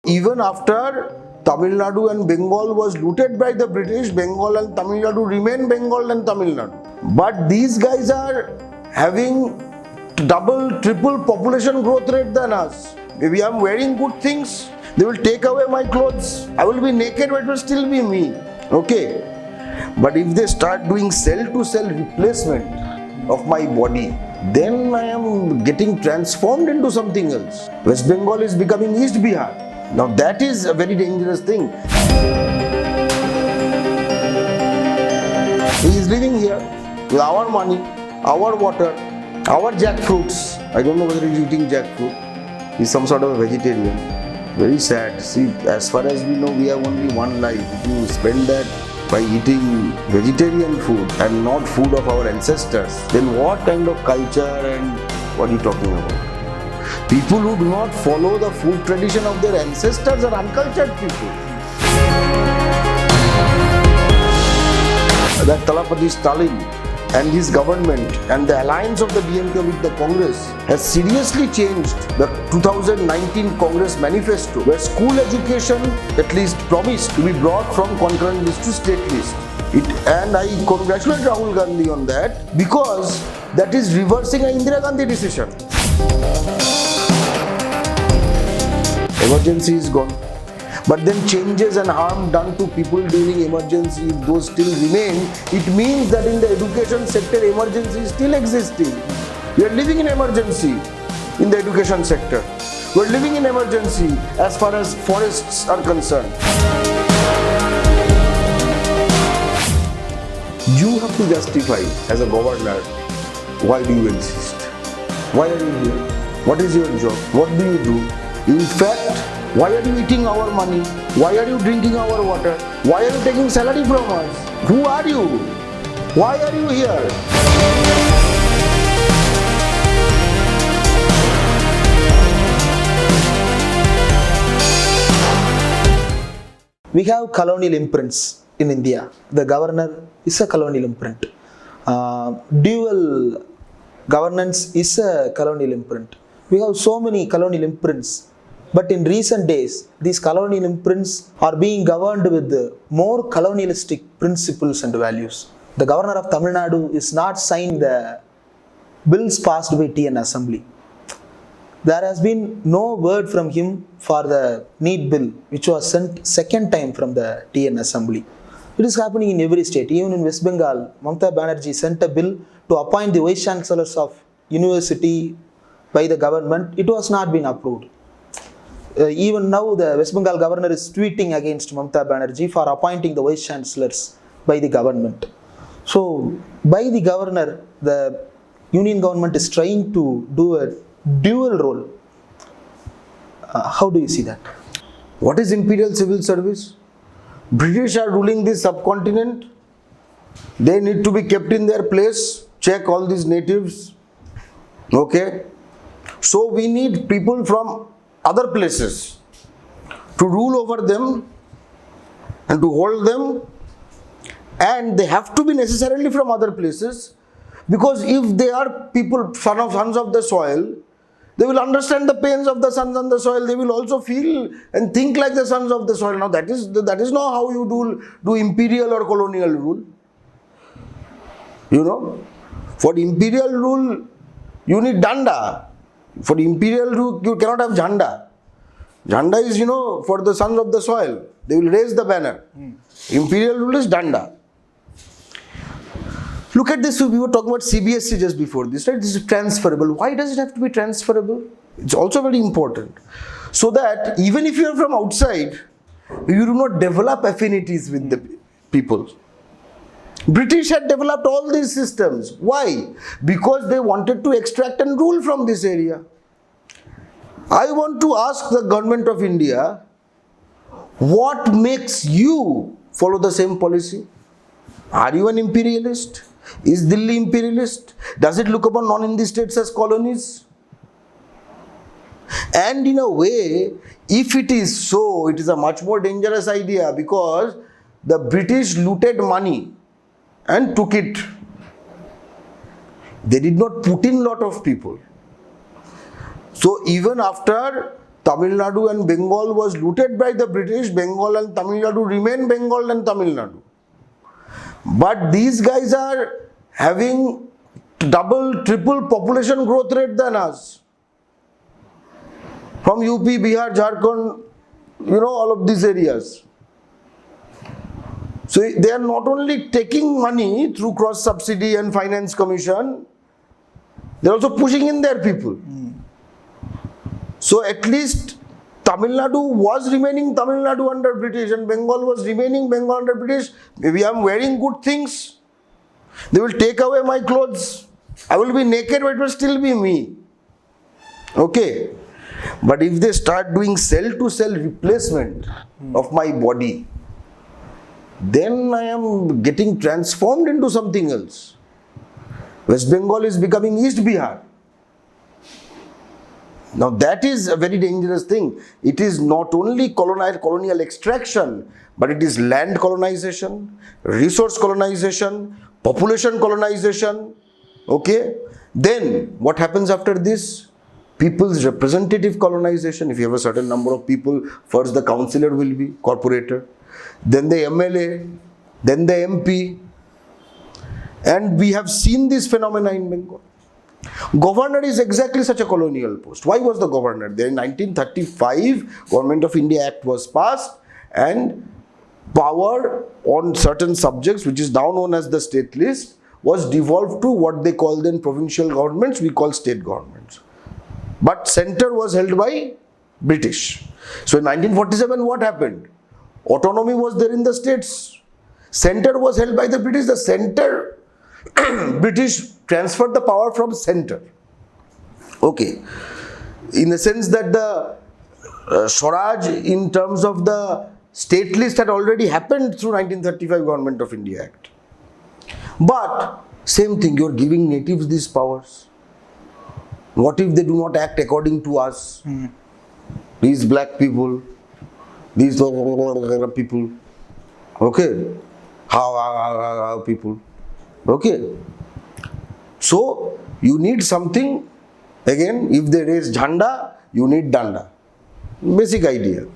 Even after Tamil Nadu and Bengal was looted by the British, Bengal and Tamil Nadu remain Bengal and Tamil Nadu. But these guys are having double, triple population growth rate than us. Maybe I'm wearing good things, they will take away my clothes. I will be naked, but it will still be me. Okay. But if they start doing cell-to-cell replacement of my body, then I am getting transformed into something else. West Bengal is becoming East Bihar. Now that is a very dangerous thing. He is living here with our money, our water, our jackfruits. I don't know whether he is eating jackfruit. He is some sort of a vegetarian. Very sad. See, as far as we know, we have only one life. If you spend that by eating vegetarian food and not food of our ancestors, then what kind of culture and what are you talking about? People who do not follow the food tradition of their ancestors are uncultured people. That Talapati Stalin and his government and the alliance of the DMK with the Congress has seriously changed the 2019 Congress manifesto, where school education at least promised to be brought from concurrent list to state list. And I congratulate Rahul Gandhi on that, because that is reversing an Indira Gandhi decision. Emergency is gone. But then changes and harm done to people during emergency, if those still remain, it means that in the education sector, emergency is still existing. We are living in emergency in the education sector. We are living in emergency as far as forests are concerned. You have to justify as a governor, why do you exist? Why are you here? What is your job? What do you do? In fact, why are you eating our money? Why are you drinking our water? Why are you taking salary from us? Who are you? Why are you here? We have colonial imprints in India. The governor is a colonial imprint. Dual governance is a colonial imprint. We have so many colonial imprints. But in recent days, these colonial imprints are being governed with more colonialistic principles and values. The governor of Tamil Nadu is not signed the bills passed by TN Assembly. There has been no word from him for the NEET bill, which was sent second time from the TN Assembly. It is happening in every state. Even in West Bengal, Mamata Banerjee sent a bill to appoint the vice chancellors of university by the government. It was not been approved. Even now, the West Bengal governor is tweeting against Mamata Banerjee for appointing the vice chancellors by the government. So, by the governor, the union government is trying to do a dual role. How do you see that? What is imperial civil service? British are ruling this subcontinent. They need to be kept in their place. Check all these natives. Okay. So we need people from other places to rule over them and to hold them, and they have to be necessarily from other places, because if they are people, sons of the soil, they will understand the pains of the sons on the soil. They will also feel and think like the sons of the soil. Now that is not how you do imperial or colonial rule. You know, for the imperial rule, you need danda. For the imperial rule, you cannot have jhanda. Jhanda is, for the sons of the soil. They will raise the banner. Imperial rule is danda. Look at this. We were talking about CBSE just before this, right? This is transferable. Why does it have to be transferable? It's also very important. So that even if you are from outside, you do not develop affinities with the people. British had developed all these systems. Why? Because they wanted to extract and rule from this area. I want to ask the government of India, what makes you follow the same policy? Are you an imperialist? Is Delhi imperialist? Does it look upon non-Hindi states as colonies? And in a way, if it is so, it is a much more dangerous idea, because the British looted money and took it. They did not put in lot of people. So even after Tamil Nadu and Bengal was looted by the British. Bengal and Tamil Nadu remain Bengal and Tamil Nadu. But these guys are having double, triple population growth rate than us. From UP, Bihar, Jharkhand, all of these areas. So they are not only taking money through cross subsidy and finance commission, they are also pushing in their people. So at least Tamil Nadu was remaining Tamil Nadu under British and Bengal was remaining Bengal under British. Maybe I am wearing good things. They will take away my clothes. I will be naked, but it will still be me. Okay. But if they start doing cell-to-cell replacement of my body, then I am getting transformed into something else. West Bengal is becoming East Bihar. Now that is a very dangerous thing. It is not only colonial extraction, but it is land colonization, resource colonization, population colonization. Okay? Then what happens after this? People's representative colonization. If you have a certain number of people, first the councillor will be corporated, then the MLA, then the MP. And we have seen this phenomena in Bengal. Governor is exactly such a colonial post. Why was the governor there? In 1935, Government of India Act was passed and power on certain subjects, which is now known as the state list, was devolved to what they call then provincial governments, we call state governments. But center was held by British. So in 1947, what happened? Autonomy was there in the states. Center was held by the British. The center, British transferred the power from center. Okay. In the sense that the Swaraj in terms of the state list had already happened through 1935 Government of India Act. But same thing, you are giving natives these powers. What if they do not act according to us? These black people, these people, okay? How people, okay? So you need something, again, if they raise jhanda, you need danda. Basic idea.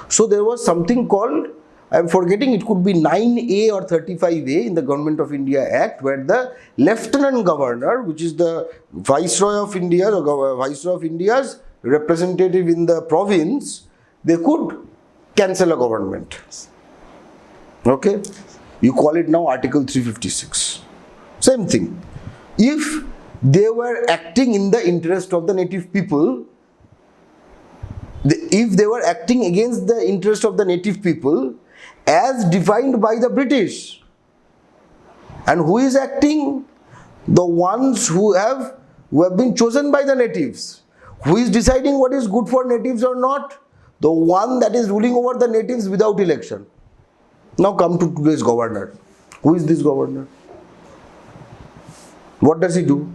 So there was something called, I am forgetting, it could be 9A or 35A in the Government of India Act, where the Lieutenant Governor, which is the Viceroy of India, or Viceroy of India's representative in the province, they could cancel a government. Okay? You call it now Article 356. Same thing. If they were acting in the interest of the native people, if they were acting against the interest of the native people, as defined by the British. And who is acting? The ones who have been chosen by the natives. Who is deciding what is good for natives or not? The one that is ruling over the natives without election. Now come to today's governor. Who is this governor? What does he do?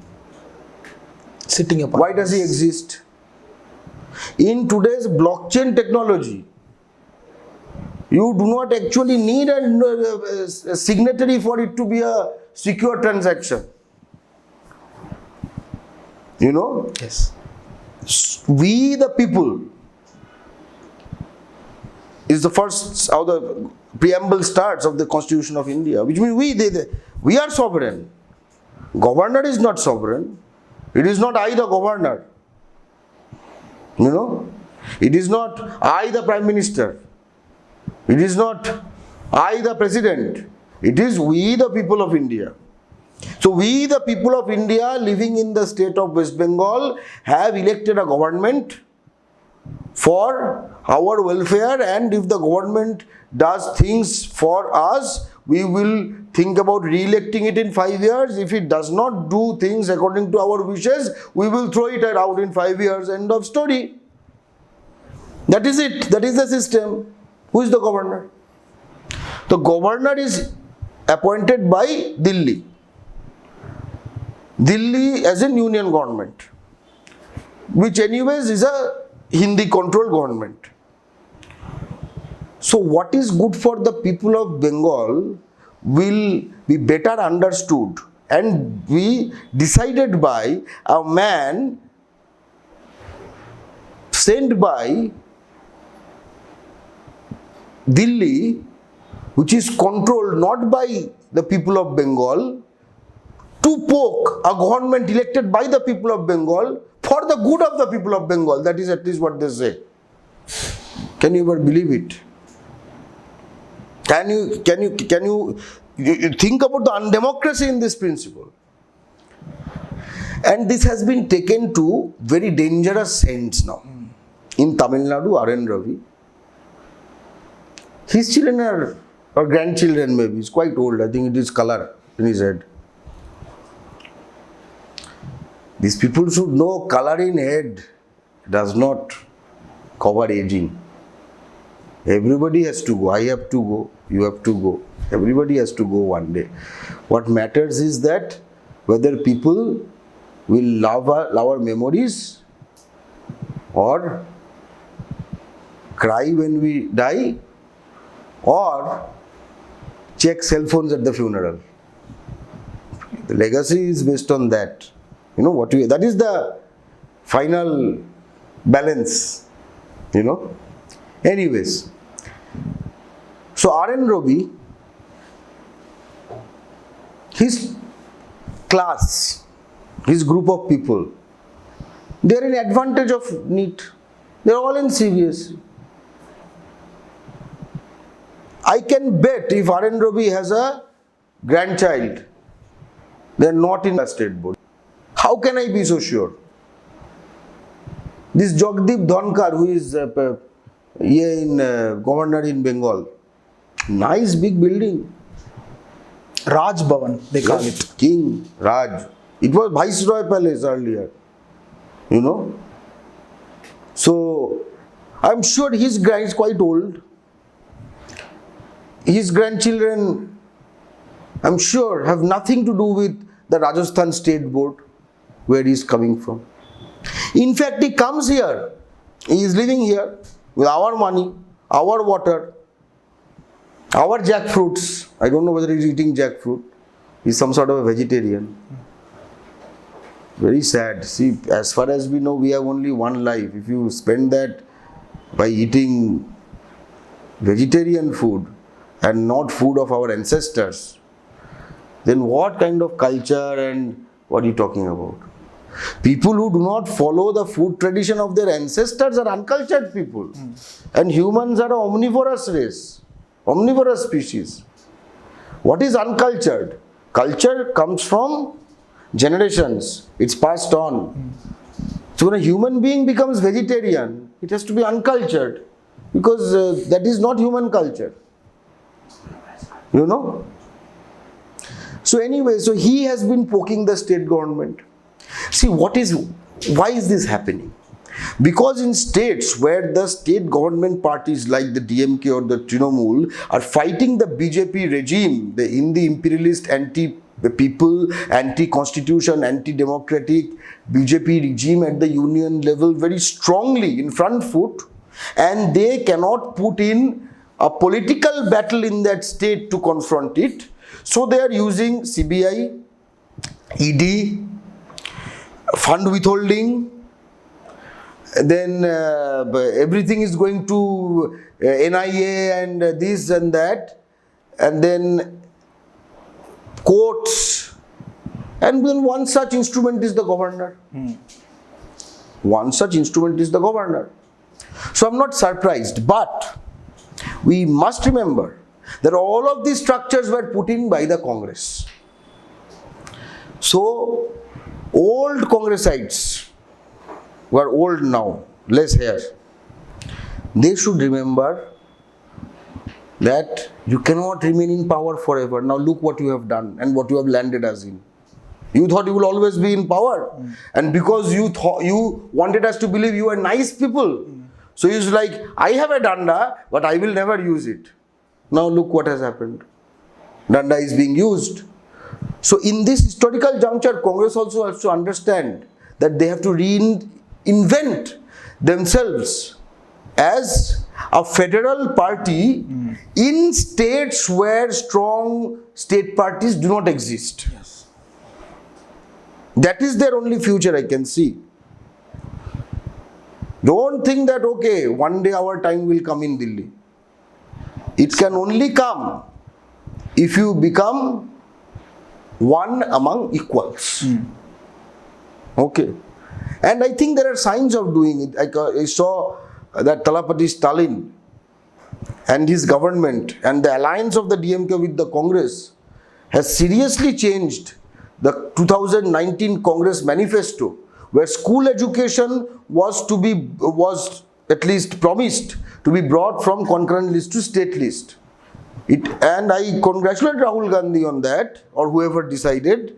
Sitting upon. Why does he exist? In today's blockchain technology, you do not actually need a signatory for it to be a secure transaction. You know? Yes. We the people is the first, how the preamble starts of the Constitution of India, which means we are sovereign. Governor is not sovereign. It is not I the governor. You know? It is not I the Prime Minister. It is not I the President. It is we the people of India. So we the people of India living in the state of West Bengal have elected a government for our welfare, and if the government does things for us, we will think about re-electing it in 5 years. If it does not do things according to our wishes, we will throw it out in 5 years. End of story. That is it. That is the system. Who is the governor? The governor is appointed by Delhi. Delhi as in union government, which anyways is a Hindi controlled government. So what is good for the people of Bengal will be better understood and be decided by a man sent by Delhi, which is controlled not by the people of Bengal, to poke a government elected by the people of Bengal for the good of the people of Bengal. That is at least what they say. Can you ever believe it? Can you think about the undemocracy in this principle? And this has been taken to very dangerous ends now. In Tamil Nadu, R.N. Ravi, his children are, or grandchildren maybe, he's quite old, I think it is color in his head. These people should know color in head does not cover aging. Everybody has to go. I have to go. You have to go. Everybody has to go one day. What matters is that whether people will love our memories or cry when we die or check cell phones at the funeral. The legacy is based on that. You know what we, that is the final balance, you know. Anyways, so R.N. Ravi, his class, his group of people, they are in advantage of NEET. They are all in CBSE. I can bet if R.N. Ravi has a grandchild, they are not in a state board. How can I be so sure? This Jagdeep Dhankar, who is governor in Bengal, nice big building. Raj Bhavan, they call it. King Raj. It was Viceroy Palace earlier, you know. So, I'm sure his grand is quite old. His grandchildren, I'm sure, have nothing to do with the Rajasthan State Board, where he is coming from. In fact, he comes here. He is living here with our money, our water, our jackfruits. I don't know whether he is eating jackfruit. He is some sort of a vegetarian. Very sad. See, as far as we know, we have only one life. If you spend that by eating vegetarian food and not food of our ancestors, then what kind of culture and what are you talking about? People who do not follow the food tradition of their ancestors are uncultured people. And humans are an omnivorous race, omnivorous species. What is uncultured? Culture comes from generations. It's passed on. So when a human being becomes vegetarian, it has to be uncultured because that is not human culture. You know? So anyway, so he has been poking the state government. See, why is this happening? Because in states where the state government parties like the DMK or the Trinamool are fighting the BJP regime, the Hindi imperialist anti-people, anti-constitution, anti-democratic BJP regime at the union level very strongly in front foot, and they cannot put in a political battle in that state to confront it. So they are using CBI, ED, fund withholding, then everything is going to NIA and this and that, and then courts, and then one such instrument is the governor. One such instrument is the governor. So I'm not surprised, but we must remember that all of these structures were put in by the Congress. So old Congressites who are old now, less hair, they should remember that you cannot remain in power forever. Now look what you have done and what you have landed us in. You thought you will always be in power, and because you wanted us to believe you are nice people, so it's like, I have a danda, but I will never use it. Now look what has happened. Danda is being used. So in this historical juncture, Congress also has to understand that they have to reinvent themselves as a federal party in states where strong state parties do not exist. Yes. That is their only future I can see. Don't think that, okay, one day our time will come in Delhi. It can only come if you become one among equals. Okay. And I think there are signs of doing it. I saw that Talapati Stalin and his government and the alliance of the DMK with the Congress has seriously changed the 2019 Congress manifesto, where school education was at least promised to be brought from concurrent list to state list. And I congratulate Rahul Gandhi on that, or whoever decided,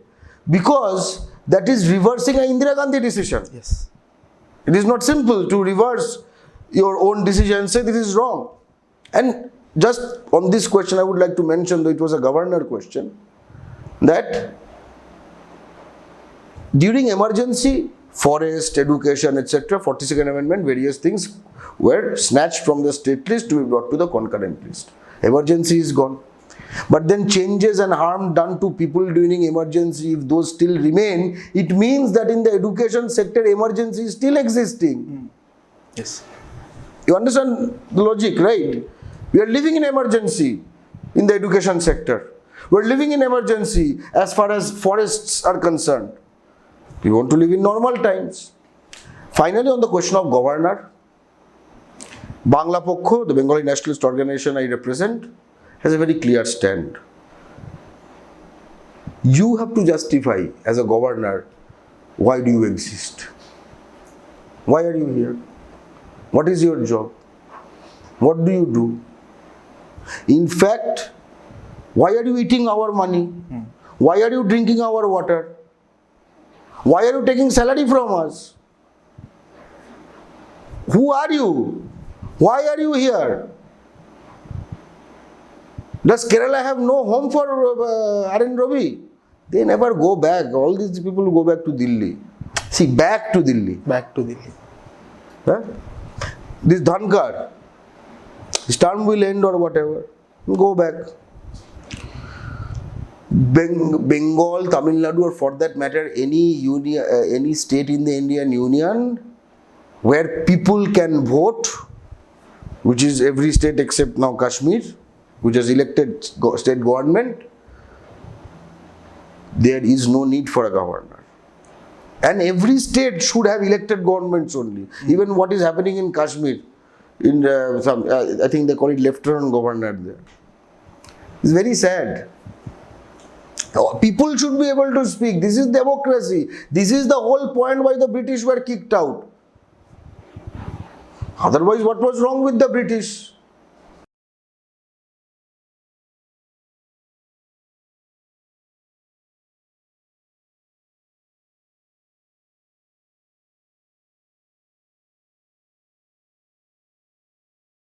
because that is reversing an Indira Gandhi decision. Yes. It is not simple to reverse your own decision and say this is wrong. And just on this question, I would like to mention, though it was a governor question, that during emergency, forest, education, etc., 42nd Amendment, various things were snatched from the state list to be brought to the concurrent list. Emergency is gone. But then changes and harm done to people during emergency, if those still remain, it means that in the education sector, emergency is still existing. Yes. You understand the logic, right? We are living in emergency in the education sector. We are living in emergency as far as forests are concerned. We want to live in normal times. Finally, on the question of governor, Bangla Pokho, the Bengali nationalist organization I represent, has a very clear stand. You have to justify as a governor, why do you exist? Why are you here? What is your job? What do you do? In fact, why are you eating our money? Why are you drinking our water? Why are you taking salary from us? Who are you? Why are you here? Does Kerala have no home for Ravi? They never go back. All these people go back to Delhi. See, back to Delhi. Back to Delhi. Huh? This Dhankar, his term will end or whatever. Go back. Bengal, Tamil Nadu, or for that matter, any state in the Indian Union where people can vote, which is every state except now Kashmir, which has elected state government, there is no need for a governor. And every state should have elected governments only. Even what is happening in Kashmir, in I think they call it lieutenant governor there. It's very sad. People should be able to speak. This is democracy. This is the whole point why the British were kicked out. Otherwise, what was wrong with the British?